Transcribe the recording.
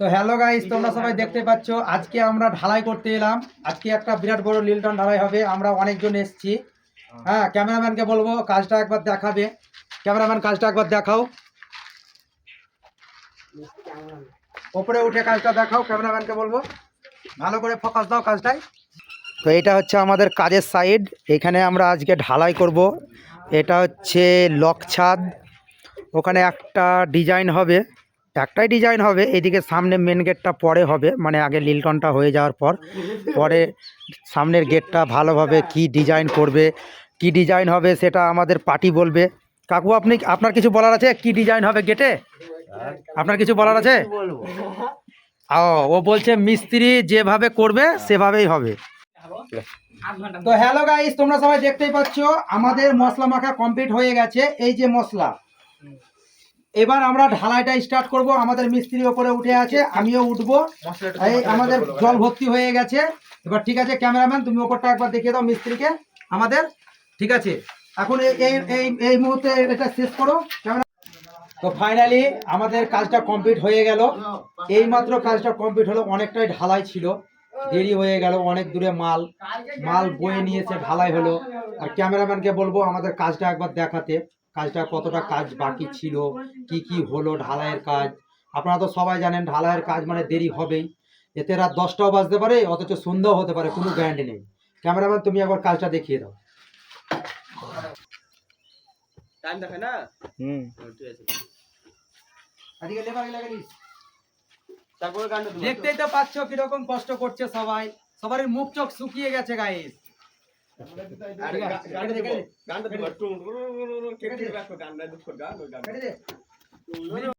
তো hello guys, তোমরা সবাই দেখতে পাচ্ছ আজকে আমরা ঢালাই করতে এলাম। আজকে একটা বিরাট বড় লিল্টন ঢালাই হবে। আমরা অনেকজন এসেছি। হ্যাঁ, ক্যামেরাম্যানকে বলবো কাজটা একবার দেখাবে। ক্যামেরাম্যান কাজটা একবার দেখাও, উপরে উঠে কাজটা দেখাও। ক্যামেরাম্যানকে বলবো ভালো করে ফোকাস দাও কাজটায়। তো এটা হচ্ছে আমাদের কাজের সাইড, এখানে আমরা আজকে ঢালাই করব। এটা হচ্ছে লক ছাদ, ওখানে একটা ডিজাইন হবে, একটাই ডিজাইন হবে। এদিকে সামনে মেন গেটটা পরে হবে, মানে আগে লিল্টনটা হয়ে যাওয়ার পর পরে সামনের গেটটা ভালোভাবে কি ডিজাইন করবে, কি ডিজাইন হবে সেটা আমাদের পার্টি বলবে। কাকু, আপনার কিছু বলার আছে? কি ডিজাইন হবে গেটে আপনার কিছু বলার আছে? ও বলছে মিস্ত্রি যেভাবে করবে সেভাবেই হবে। তো হ্যালো গাইস, তোমরা সবাই দেখতেই পাচ্ছ আমাদের মশলা মাখা কমপ্লিট হয়ে গেছে। এই যে মশলা, এবার আমরা ঢালাইটা স্টার্ট করব। আমাদের মিস্ত্রি ওপরে উঠে আছে, আমিও উঠবো। এই আমাদের জল ভর্তি হয়ে গেছে। এবার ঠিক আছে ক্যামেরাম্যান, তুমি ওপরটা একবার দেখিয়ে দাও মিস্ত্রিকে আমাদের। ঠিক আছে, এখন এই মুহূর্তে এটা শেষ করো ক্যামেরা। তো ফাইনালি আমাদের কাজটা কমপ্লিট হয়ে গেল। এইমাত্র কাজটা কমপ্লিট হলো, অনেকটাই ঢালাই ছিল, দেরি হয়ে গেল। অনেক দূরে মাল বয়ে নিয়েছে, ঢালাই হলো। আর ক্যামেরাম্যানকে বলবো আমাদের কাজটা একবার দেখাতে, কাজটা কতটা কাজ বাকি ছিল, কি কি হলো ঢালাইয়ের কাজ। আপনারা তো সবাই জানেন ঢালাইয়ের কাজ মানে দেরি হবেই, এতে রাত 10টাও বাজতে পারে, অথচ সন্ধ্যাও হতে পারে, কোনো গ্যারান্টি নেই। ক্যামেরাম্যান তুমি একবার কাজটা দেখিয়ে দাও। টাইম দেখে না? ঠিক আছে। আজকে লেবার লাগে নিস। তারপরে গান্ড দেখতেই তো পাচ্ছ কিরকম কষ্ট করছে সবাই, সবার মুখ চোখ শুকিয়ে গেছে গাইস। গান্ড